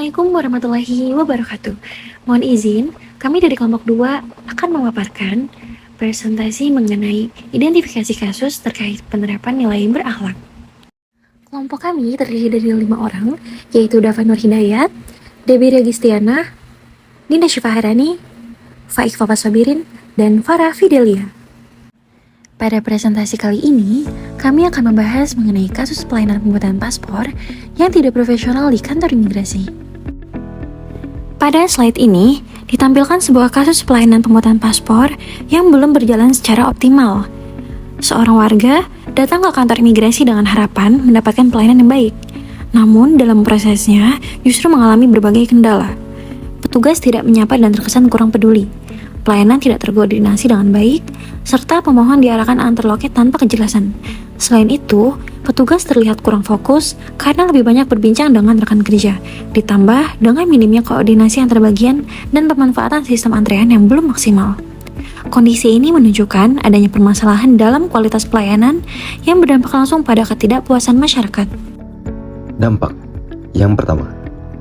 Assalamualaikum warahmatullahi wabarakatuh. Mohon izin, kami dari kelompok 2 akan memaparkan presentasi mengenai identifikasi kasus terkait penerapan nilai berakhlak. Kelompok kami terdiri dari 5 orang, yaitu Dava Nur Hidayat, Debbie Registiana, Dinda Syufaharani, Faik Fafa Sabirin, dan Farah Fidelia. Pada presentasi kali ini, kami akan membahas mengenai kasus pelayanan pembuatan paspor yang tidak profesional di kantor imigrasi. Pada slide ini, ditampilkan sebuah kasus pelayanan pembuatan paspor yang belum berjalan secara optimal. Seorang warga datang ke kantor imigrasi dengan harapan mendapatkan pelayanan yang baik. Namun, dalam prosesnya justru mengalami berbagai kendala. Petugas tidak menyapa dan terkesan kurang peduli. Pelayanan tidak terkoordinasi dengan baik, serta pemohon diarahkan antar loket tanpa kejelasan. Selain itu, petugas terlihat kurang fokus karena lebih banyak berbincang dengan rekan kerja, ditambah dengan minimnya koordinasi antar bagian dan pemanfaatan sistem antrean yang belum maksimal. Kondisi ini menunjukkan adanya permasalahan dalam kualitas pelayanan yang berdampak langsung pada ketidakpuasan masyarakat. Dampak yang pertama,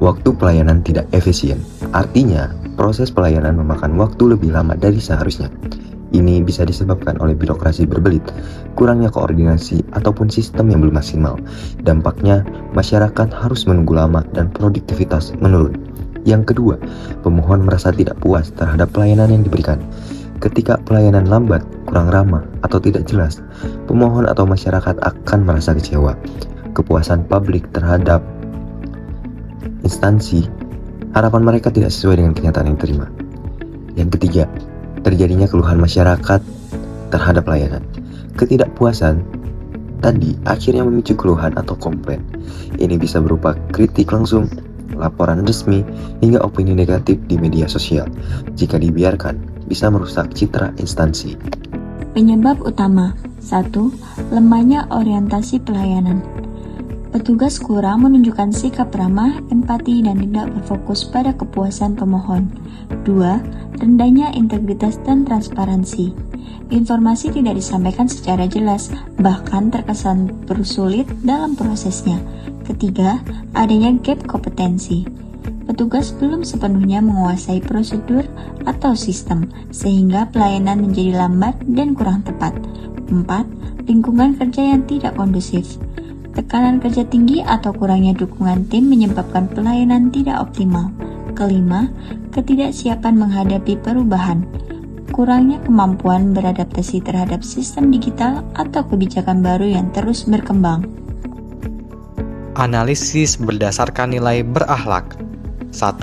waktu pelayanan tidak efisien. Artinya, proses pelayanan memakan waktu lebih lama dari seharusnya. Ini bisa disebabkan oleh birokrasi berbelit, kurangnya koordinasi, ataupun sistem yang belum maksimal. Dampaknya, masyarakat harus menunggu lama dan produktivitas menurun. Yang kedua, pemohon merasa tidak puas terhadap pelayanan yang diberikan. Ketika pelayanan lambat, kurang ramah, atau tidak jelas, pemohon atau masyarakat akan merasa kecewa. Kepuasan publik terhadap instansi, harapan mereka tidak sesuai dengan kenyataan yang diterima. Yang ketiga, terjadinya keluhan masyarakat terhadap pelayanan. Ketidakpuasan tadi akhirnya memicu keluhan atau komplain. Ini bisa berupa kritik langsung, laporan resmi, hingga opini negatif di media sosial. Jika dibiarkan, bisa merusak citra instansi. Penyebab utama 1. Lemahnya orientasi pelayanan. Petugas kurang menunjukkan sikap ramah, empati, dan tidak berfokus pada kepuasan pemohon. 2. Rendahnya integritas dan transparansi. Informasi tidak disampaikan secara jelas, bahkan terkesan bersulit dalam prosesnya. Ketiga, adanya gap kompetensi. Petugas belum sepenuhnya menguasai prosedur atau sistem, sehingga pelayanan menjadi lambat dan kurang tepat. 4. Lingkungan kerja yang tidak kondusif. Tekanan kerja tinggi atau kurangnya dukungan tim menyebabkan pelayanan tidak optimal. Kelima, ketidaksiapan menghadapi perubahan. Kurangnya kemampuan beradaptasi terhadap sistem digital atau kebijakan baru yang terus berkembang. Analisis berdasarkan nilai berakhlak. 1.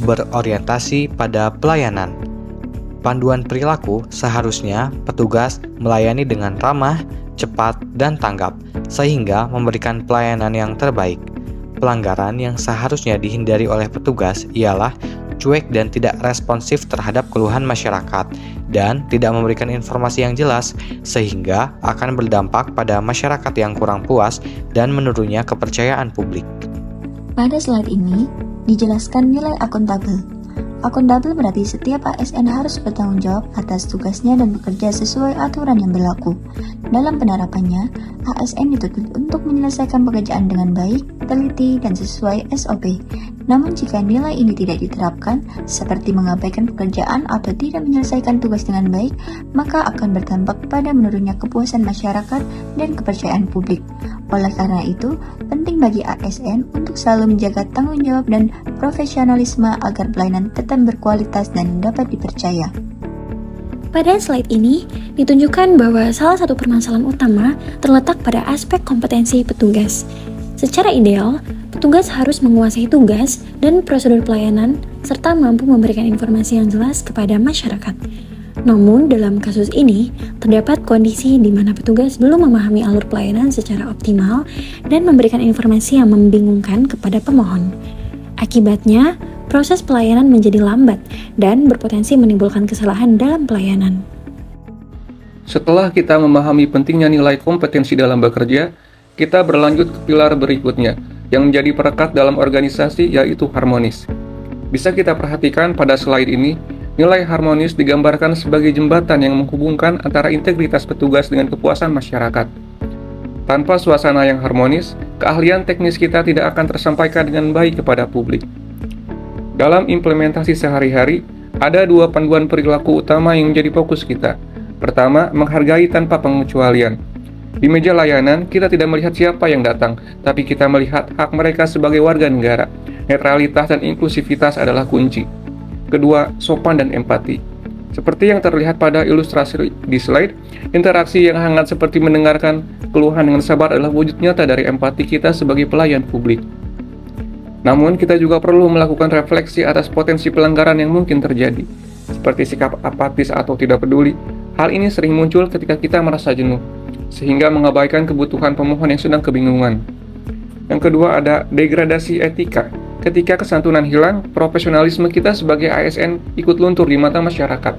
Berorientasi pada pelayanan. Panduan perilaku seharusnya petugas melayani dengan ramah, cepat, dan tanggap, sehingga memberikan pelayanan yang terbaik. Pelanggaran yang seharusnya dihindari oleh petugas ialah cuek dan tidak responsif terhadap keluhan masyarakat, dan tidak memberikan informasi yang jelas, sehingga akan berdampak pada masyarakat yang kurang puas dan menurunnya kepercayaan publik. Pada slide ini, dijelaskan nilai akuntabel. Akuntabel berarti setiap ASN harus bertanggung jawab atas tugasnya dan bekerja sesuai aturan yang berlaku. Dalam penerapannya, ASN dituntut untuk menyelesaikan pekerjaan dengan baik, teliti, dan sesuai SOP. Namun jika nilai ini tidak diterapkan, seperti mengabaikan pekerjaan atau tidak menyelesaikan tugas dengan baik, maka akan berdampak pada menurunnya kepuasan masyarakat dan kepercayaan publik. Oleh karena itu, penting bagi ASN untuk selalu menjaga tanggung jawab dan profesionalisme agar pelayanan tetap berkualitas dan dapat dipercaya. Pada slide ini, ditunjukkan bahwa salah satu permasalahan utama terletak pada aspek kompetensi petugas. Secara ideal, petugas harus menguasai tugas dan prosedur pelayanan serta mampu memberikan informasi yang jelas kepada masyarakat. Namun, dalam kasus ini, terdapat kondisi di mana petugas belum memahami alur pelayanan secara optimal dan memberikan informasi yang membingungkan kepada pemohon. Akibatnya, proses pelayanan menjadi lambat dan berpotensi menimbulkan kesalahan dalam pelayanan. Setelah kita memahami pentingnya nilai kompetensi dalam bekerja, kita berlanjut ke pilar berikutnya, yang menjadi perekat dalam organisasi, yaitu harmonis. Bisa kita perhatikan pada slide ini, nilai harmonis digambarkan sebagai jembatan yang menghubungkan antara integritas petugas dengan kepuasan masyarakat. Tanpa suasana yang harmonis, keahlian teknis kita tidak akan tersampaikan dengan baik kepada publik. Dalam implementasi sehari-hari, ada dua panduan perilaku utama yang menjadi fokus kita. Pertama, menghargai tanpa pengecualian. Di meja layanan, kita tidak melihat siapa yang datang, tapi kita melihat hak mereka sebagai warga negara. Netralitas dan inklusivitas adalah kunci. Kedua, sopan dan empati. Seperti yang terlihat pada ilustrasi di slide, interaksi yang hangat seperti mendengarkan keluhan dengan sabar adalah wujud nyata dari empati kita sebagai pelayan publik. Namun, kita juga perlu melakukan refleksi atas potensi pelanggaran yang mungkin terjadi, seperti sikap apatis atau tidak peduli. Hal ini sering muncul ketika kita merasa jenuh, sehingga mengabaikan kebutuhan pemohon yang sedang kebingungan. Yang kedua ada degradasi etika. Ketika kesantunan hilang, profesionalisme kita sebagai ASN ikut luntur di mata masyarakat.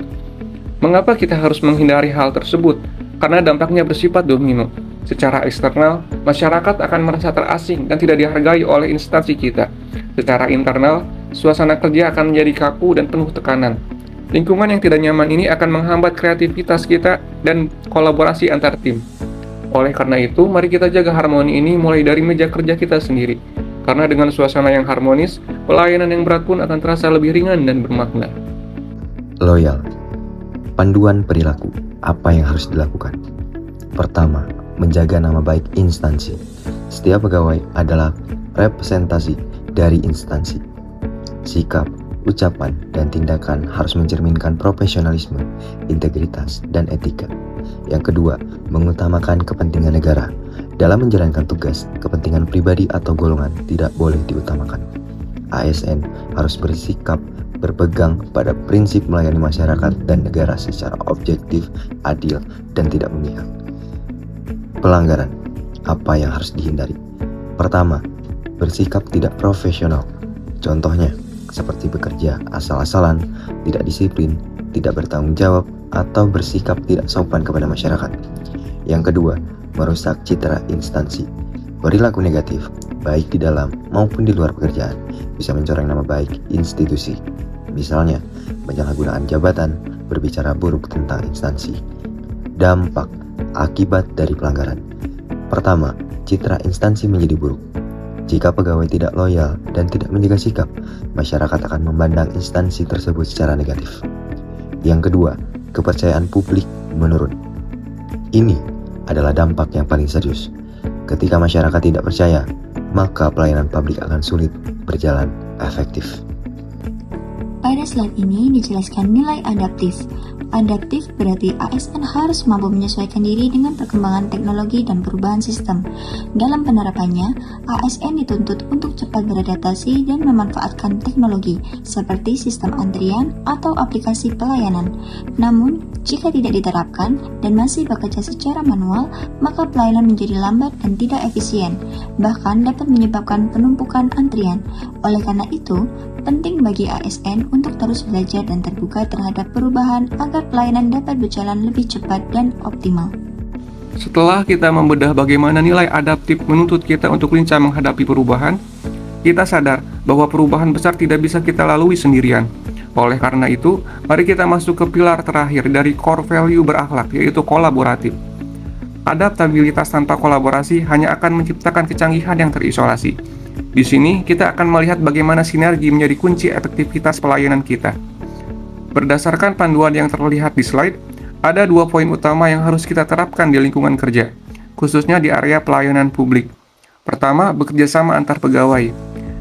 Mengapa kita harus menghindari hal tersebut? Karena dampaknya bersifat domino. Secara eksternal, masyarakat akan merasa terasing dan tidak dihargai oleh instansi kita. Secara internal, suasana kerja akan menjadi kaku dan penuh tekanan. Lingkungan yang tidak nyaman ini akan menghambat kreativitas kita dan kolaborasi antar tim. Oleh karena itu, mari kita jaga harmoni ini mulai dari meja kerja kita sendiri. Karena dengan suasana yang harmonis, pelayanan yang berat pun akan terasa lebih ringan dan bermakna. Loyal. Panduan perilaku. Apa yang harus dilakukan? Pertama, menjaga nama baik instansi. Setiap pegawai adalah representasi dari instansi. Sikap, ucapan, dan tindakan harus mencerminkan profesionalisme, integritas, dan etika. Yang kedua, mengutamakan kepentingan negara. Dalam menjalankan tugas, kepentingan pribadi atau golongan tidak boleh diutamakan. ASN harus bersikap berpegang pada prinsip melayani masyarakat dan negara secara objektif, adil, dan tidak memihak. Pelanggaran. Apa yang harus dihindari? Pertama, bersikap tidak profesional. Contohnya, seperti bekerja asal-asalan, tidak disiplin, tidak bertanggung jawab, atau bersikap tidak sopan kepada masyarakat. Yang kedua, merusak citra instansi. Perilaku negatif, baik di dalam maupun di luar pekerjaan, bisa mencoreng nama baik institusi. Misalnya, penyalahgunaan jabatan, berbicara buruk tentang instansi. Dampak akibat dari pelanggaran. Pertama, citra instansi menjadi buruk. Jika pegawai tidak loyal dan tidak menjaga sikap, masyarakat akan memandang instansi tersebut secara negatif. Yang kedua, kepercayaan publik menurun. Ini adalah dampak yang paling serius. Ketika masyarakat tidak percaya, maka pelayanan publik akan sulit berjalan efektif. Pada slide ini dijelaskan nilai adaptif. Adaptif berarti ASN harus mampu menyesuaikan diri dengan perkembangan teknologi dan perubahan sistem. Dalam penerapannya, ASN dituntut untuk cepat beradaptasi dan memanfaatkan teknologi seperti sistem antrian atau aplikasi pelayanan. Namun, jika tidak diterapkan dan masih bekerja secara manual, maka pelayanan menjadi lambat dan tidak efisien, bahkan dapat menyebabkan penumpukan antrian. Oleh karena itu, penting bagi ASN untuk terus belajar dan terbuka terhadap perubahan agar pelayanan dapat berjalan lebih cepat dan optimal. Setelah kita membedah bagaimana nilai adaptif menuntut kita untuk lincah menghadapi perubahan, kita sadar bahwa perubahan besar tidak bisa kita lalui sendirian. Oleh karena itu, mari kita masuk ke pilar terakhir dari core value berakhlak, yaitu kolaboratif. Adaptabilitas tanpa kolaborasi hanya akan menciptakan kecanggihan yang terisolasi. Di sini, kita akan melihat bagaimana sinergi menjadi kunci efektivitas pelayanan kita. Berdasarkan panduan yang terlihat di slide, ada 2 poin utama yang harus kita terapkan di lingkungan kerja, khususnya di area pelayanan publik. Pertama, bekerja sama antar pegawai.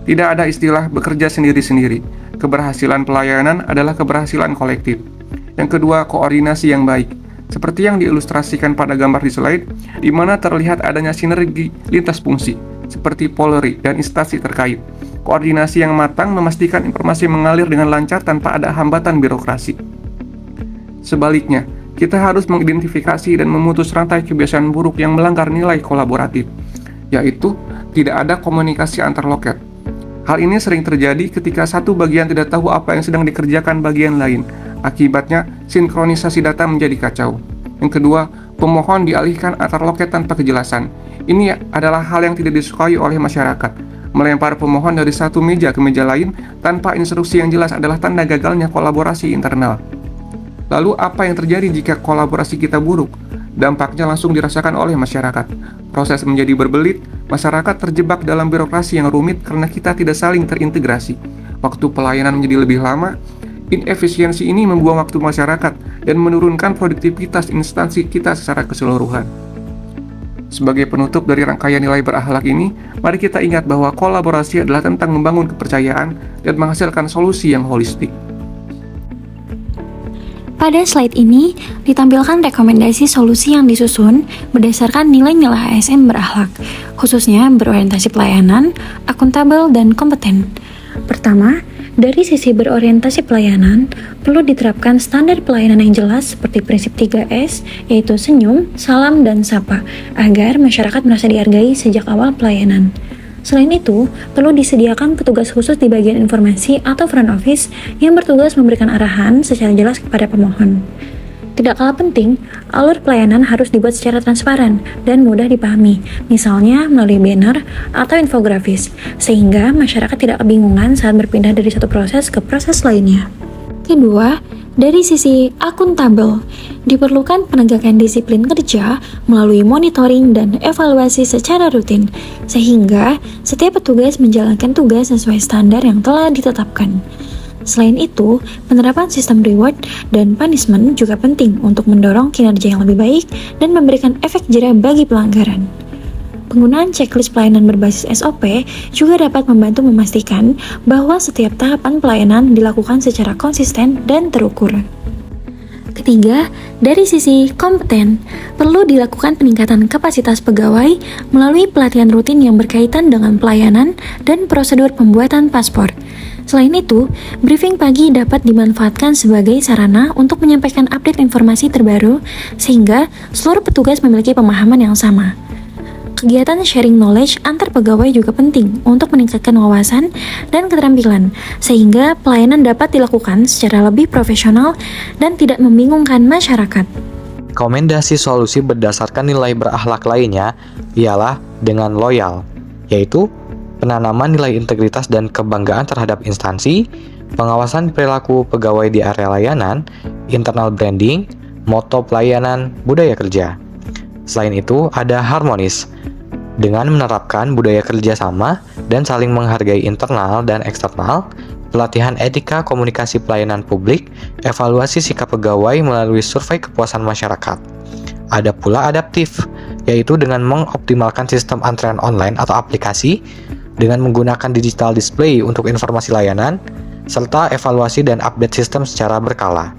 Tidak ada istilah bekerja sendiri-sendiri. Keberhasilan pelayanan adalah keberhasilan kolektif. Yang kedua, koordinasi yang baik. Seperti yang diilustrasikan pada gambar di slide, di mana terlihat adanya sinergi lintas fungsi, seperti Polri dan instansi terkait. Koordinasi yang matang memastikan informasi mengalir dengan lancar tanpa ada hambatan birokrasi. Sebaliknya, kita harus mengidentifikasi dan memutus rantai kebiasaan buruk yang melanggar nilai kolaboratif, yaitu tidak ada komunikasi antar loket. Hal ini sering terjadi ketika satu bagian tidak tahu apa yang sedang dikerjakan bagian lain. Akibatnya, sinkronisasi data menjadi kacau. Yang kedua, pemohon dialihkan antar loket tanpa kejelasan. Ini adalah hal yang tidak disukai oleh masyarakat. Melempar pemohon dari satu meja ke meja lain tanpa instruksi yang jelas adalah tanda gagalnya kolaborasi internal. Lalu apa yang terjadi jika kolaborasi kita buruk? Dampaknya langsung dirasakan oleh masyarakat. Proses menjadi berbelit, masyarakat terjebak dalam birokrasi yang rumit karena kita tidak saling terintegrasi. waktu pelayanan menjadi lebih lama, inefisiensi ini membuang waktu masyarakat dan menurunkan produktivitas instansi kita secara keseluruhan. Sebagai penutup dari rangkaian nilai berakhlak ini, mari kita ingat bahwa kolaborasi adalah tentang membangun kepercayaan dan menghasilkan solusi yang holistik. Pada slide ini ditampilkan rekomendasi solusi yang disusun berdasarkan nilai-nilai ASN berakhlak, khususnya berorientasi pelayanan, akuntabel, dan kompeten. Pertama, dari sisi berorientasi pelayanan, perlu diterapkan standar pelayanan yang jelas seperti prinsip 3S, yaitu senyum, salam, dan sapa, agar masyarakat merasa dihargai sejak awal pelayanan. Selain itu, perlu disediakan petugas khusus di bagian informasi atau front office yang bertugas memberikan arahan secara jelas kepada pemohon. Tidak kalah penting, alur pelayanan harus dibuat secara transparan dan mudah dipahami, misalnya melalui banner atau infografis, sehingga masyarakat tidak kebingungan saat berpindah dari satu proses ke proses lainnya. Kedua, dari sisi akuntabel, diperlukan penegakan disiplin kerja melalui monitoring dan evaluasi secara rutin, sehingga setiap petugas menjalankan tugas sesuai standar yang telah ditetapkan. Selain itu, penerapan sistem reward dan punishment juga penting untuk mendorong kinerja yang lebih baik dan memberikan efek jera bagi pelanggaran. Penggunaan checklist pelayanan berbasis SOP juga dapat membantu memastikan bahwa setiap tahapan pelayanan dilakukan secara konsisten dan terukur. Ketiga, dari sisi kompeten, perlu dilakukan peningkatan kapasitas pegawai melalui pelatihan rutin yang berkaitan dengan pelayanan dan prosedur pembuatan paspor. Selain itu, briefing pagi dapat dimanfaatkan sebagai sarana untuk menyampaikan update informasi terbaru sehingga seluruh petugas memiliki pemahaman yang sama. Kegiatan sharing knowledge antar pegawai juga penting untuk meningkatkan wawasan dan keterampilan, sehingga pelayanan dapat dilakukan secara lebih profesional dan tidak membingungkan masyarakat. Rekomendasi solusi berdasarkan nilai berakhlak lainnya ialah dengan loyal, yaitu penanaman nilai integritas dan kebanggaan terhadap instansi, pengawasan perilaku pegawai di area layanan, internal branding, moto pelayanan, budaya kerja. Selain itu, ada harmonis, dengan menerapkan budaya kerja sama dan saling menghargai internal dan eksternal, pelatihan etika komunikasi pelayanan publik, evaluasi sikap pegawai melalui survei kepuasan masyarakat. Ada pula adaptif, yaitu dengan mengoptimalkan sistem antrean online atau aplikasi, dengan menggunakan digital display untuk informasi layanan, serta evaluasi dan update sistem secara berkala.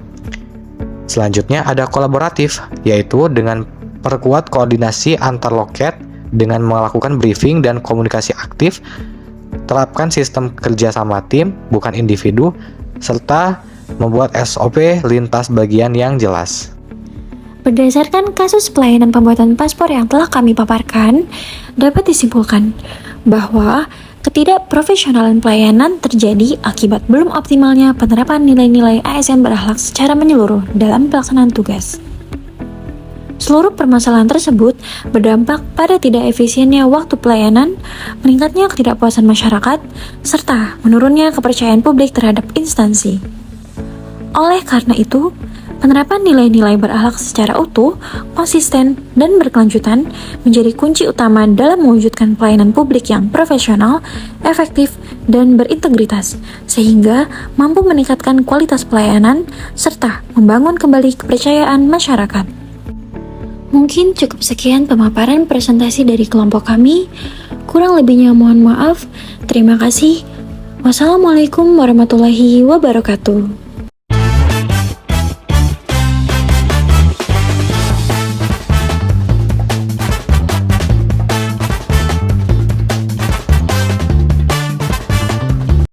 Selanjutnya ada kolaboratif, yaitu dengan perkuat koordinasi antar loket dengan melakukan briefing dan komunikasi aktif, terapkan sistem kerja sama tim, bukan individu, serta membuat SOP lintas bagian yang jelas. Berdasarkan kasus pelayanan pembuatan paspor yang telah kami paparkan, dapat disimpulkan bahwa ketidakprofesionalan pelayanan terjadi akibat belum optimalnya penerapan nilai-nilai ASN berakhlak secara menyeluruh dalam pelaksanaan tugas. Seluruh permasalahan tersebut berdampak pada tidak efisiennya waktu pelayanan, meningkatnya ketidakpuasan masyarakat, serta menurunnya kepercayaan publik terhadap instansi. Oleh karena itu, penerapan nilai-nilai berakhlak secara utuh, konsisten, dan berkelanjutan menjadi kunci utama dalam mewujudkan pelayanan publik yang profesional, efektif, dan berintegritas, sehingga mampu meningkatkan kualitas pelayanan serta membangun kembali kepercayaan masyarakat. Mungkin cukup sekian pemaparan presentasi dari kelompok kami. Kurang lebihnya mohon maaf. Terima kasih. Wassalamualaikum warahmatullahi wabarakatuh.